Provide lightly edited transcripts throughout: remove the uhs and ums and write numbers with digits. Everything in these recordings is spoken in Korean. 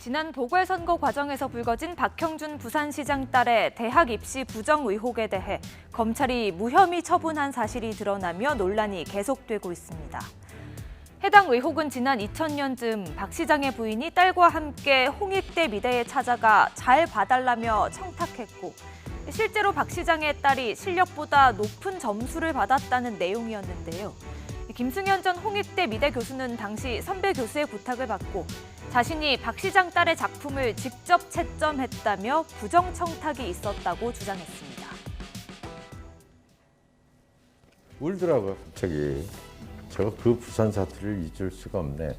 지난 보궐선거 과정에서 불거진 박형준 부산시장 딸의 대학 입시 부정 의혹에 대해 검찰이 무혐의 처분한 사실이 드러나며 논란이 계속되고 있습니다. 해당 의혹은 지난 2000년쯤 박 시장의 부인이 딸과 함께 홍익대 미대에 찾아가 잘 봐달라며 청탁했고 실제로 박 시장의 딸이 실력보다 높은 점수를 받았다는 내용이었는데요. 김승현 전 홍익대 미대 교수는 당시 선배 교수의 부탁을 받고 자신이 박 시장 딸의 작품을 직접 채점했다며 부정 청탁이 있었다고 주장했습니다. 울더라고요, 갑자기. 제가 그 부산 사투리를 잊을 수가 없네.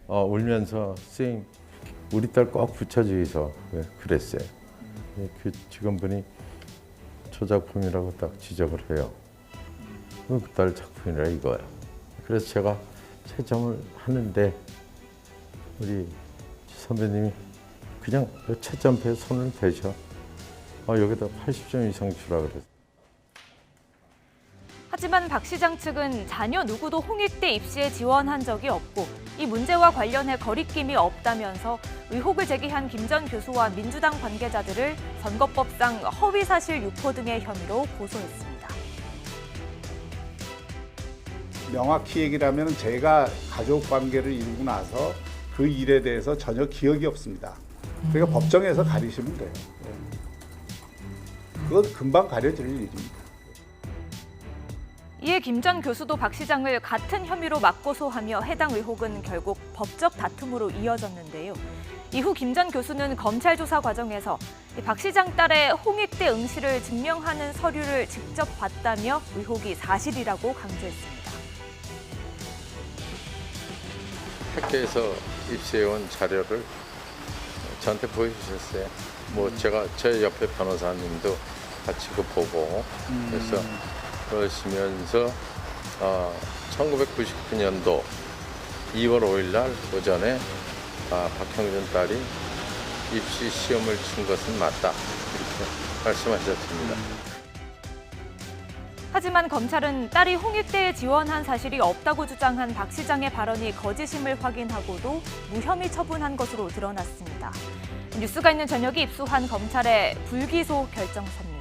울면서 선생님, 우리 딸 꼭 붙여주이소. 그랬어요. 그 직원분이 저 작품이라고 딱 지적을 해요. 그 딸 작품이라 이거야. 그래서 제가 채점을 하는데 우리 선배님이 그냥 채점표에 손을 대셔. 여기다 80점 이상 주라 그랬어요. 하지만 박 시장 측은 자녀 누구도 홍익대 입시에 지원한 적이 없고 이 문제와 관련해 거리낌이 없다면서 의혹을 제기한 김 전 교수와 민주당 관계자들을 선거법상 허위사실 유포 등의 혐의로 고소했습니다. 명확히 얘기를 하면 제가 가족 관계를 이루고 나서 그 일에 대해서 전혀 기억이 없습니다. 그러니까 법정에서 가리시면 돼요. 그건 금방 가려질 일입니다. 이에 김 전 교수도 박 시장을 같은 혐의로 맞고소하며 해당 의혹은 결국 법적 다툼으로 이어졌는데요. 이후 김 전 교수는 검찰 조사 과정에서 박 시장 딸의 홍익대 응시를 증명하는 서류를 직접 봤다며 의혹이 사실이라고 강조했습니다. 학교에서 입시해온 자료를 저한테 보여주셨어요. 제 옆에 변호사님도 같이 그 보고 그래서 그러시면서 1999년도 2월 5일 날 오전에 박형준 딸이 입시 시험을 친 것은 맞다 이렇게 말씀하셨습니다. 하지만 검찰은 딸이 홍익대에 지원한 사실이 없다고 주장한 박 시장의 발언이 거짓임을 확인하고도 무혐의 처분한 것으로 드러났습니다. 뉴스가 있는 저녁이 입수한 검찰의 불기소 결정서입니다.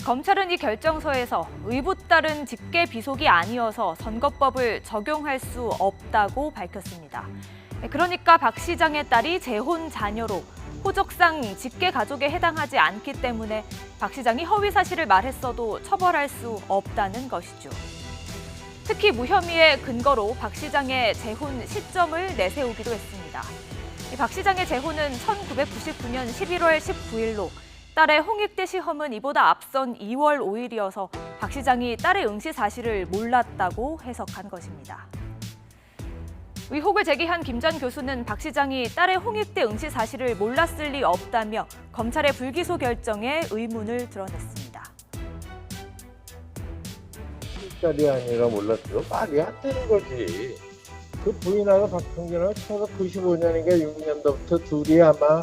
검찰은 이 결정서에서 의붓 딸은 직계 비속이 아니어서 선거법을 적용할 수 없다고 밝혔습니다. 그러니까 박 시장의 딸이 재혼 자녀로 호적상 직계 가족에 해당하지 않기 때문에 박 시장이 허위 사실을 말했어도 처벌할 수 없다는 것이죠. 특히 무혐의의 근거로 박 시장의 재혼 시점을 내세우기도 했습니다. 박 시장의 재혼은 1999년 11월 19일로 딸의 홍익대 시험은 이보다 앞선 2월 5일이어서 박 시장이 딸의 응시 사실을 몰랐다고 해석한 것입니다. 의혹을 제기한 김 전 교수는 박 시장이 딸의 홍익대 응시 사실을 몰랐을 리 없다며 검찰의 불기소 결정에 의문을 드러냈습니다. 딸이 아니라 몰랐어요. 말이 안 되는 거지. 그 부인하고 박형준하고 1995년인가 6년도부터 둘이 아마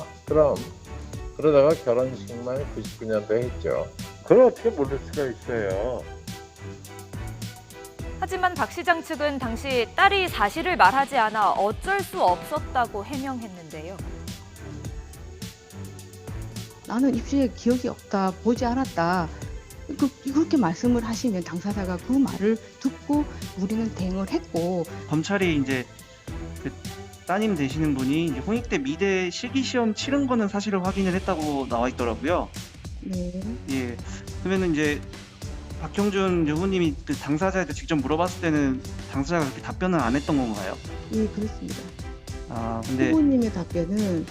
그러다가 결혼식만 99년도에 했죠. 그걸 어떻게 모를 수가 있어요. 하지만 박 시장 측은 당시 딸이 사실을 말하지 않아 어쩔 수 없었다고 해명했는데요. 나는 입시에 기억이 없다, 보지 않았다. 그렇게 말씀을 하시면 당사자가 그 말을 듣고 우리는 대응을 했고 검찰이 이제 그 따님 되시는 분이 이제 홍익대 미대 실기시험 치른 거는 사실을 확인을 했다고 나와 있더라고요. 네. 예. 그러면은 이제 박형준 여부님이 그 당사자한테 직접 물어봤을 때는 당사자가 그렇게 답변을 안 했던 건가요? 예, 그렇습니다. 근데 후보님의 답변은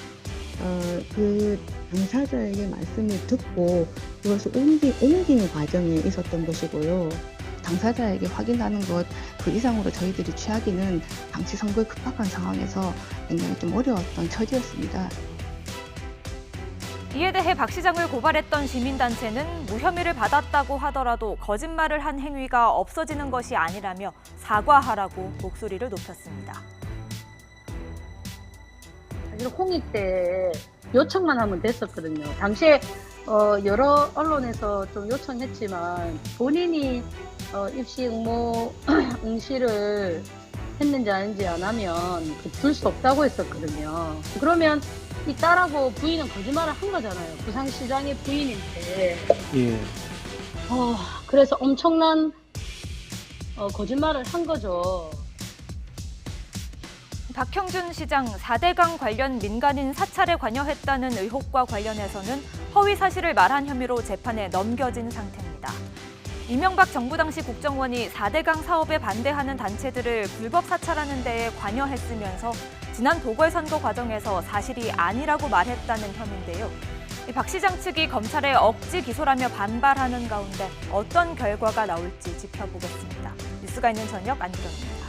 그 당사자에게 말씀을 듣고 그것을 옮기는 과정에 있었던 것이고요. 당사자에게 확인하는 것 그 이상으로 저희들이 취하기는 당시 선거에 급박한 상황에서 굉장히 좀 어려웠던 처지였습니다. 이에 대해 박 시장을 고발했던 시민단체는 무혐의를 받았다고 하더라도 거짓말을 한 행위가 없어지는 것이 아니라며 사과하라고 목소리를 높였습니다. 사실 홍익대 요청만 하면 됐었거든요. 당시에 여러 언론에서 좀 요청했지만 본인이 입시 응시를 했는지 아닌지 안 하면 둘 수 없다고 했었거든요. 그러면 이 딸하고 부인은 거짓말을 한 거잖아요. 부산시장의 부인인데. 예. 그래서 엄청난 거짓말을 한 거죠. 박형준 시장 4대강 관련 민간인 사찰에 관여했다는 의혹과 관련해서는 허위 사실을 말한 혐의로 재판에 넘겨진 상태입니다. 이명박 정부 당시 국정원이 4대강 사업에 반대하는 단체들을 불법 사찰하는 데에 관여했으면서 지난 보궐선거 과정에서 사실이 아니라고 말했다는 혐의인데요. 박 시장 측이 검찰의 억지 기소라며 반발하는 가운데 어떤 결과가 나올지 지켜보겠습니다. 뉴스가 있는 저녁 안기령입니다.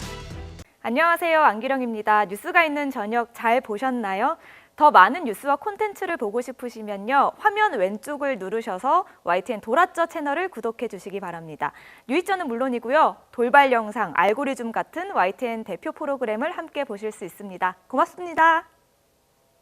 안녕하세요. 안기령입니다. 뉴스가 있는 저녁 잘 보셨나요? 더 많은 뉴스와 콘텐츠를 보고 싶으시면요. 화면 왼쪽을 누르셔서 YTN 돌아쩌 채널을 구독해 주시기 바랍니다. 뉴이쩌는 물론이고요. 돌발 영상, 알고리즘 같은 YTN 대표 프로그램을 함께 보실 수 있습니다. 고맙습니다.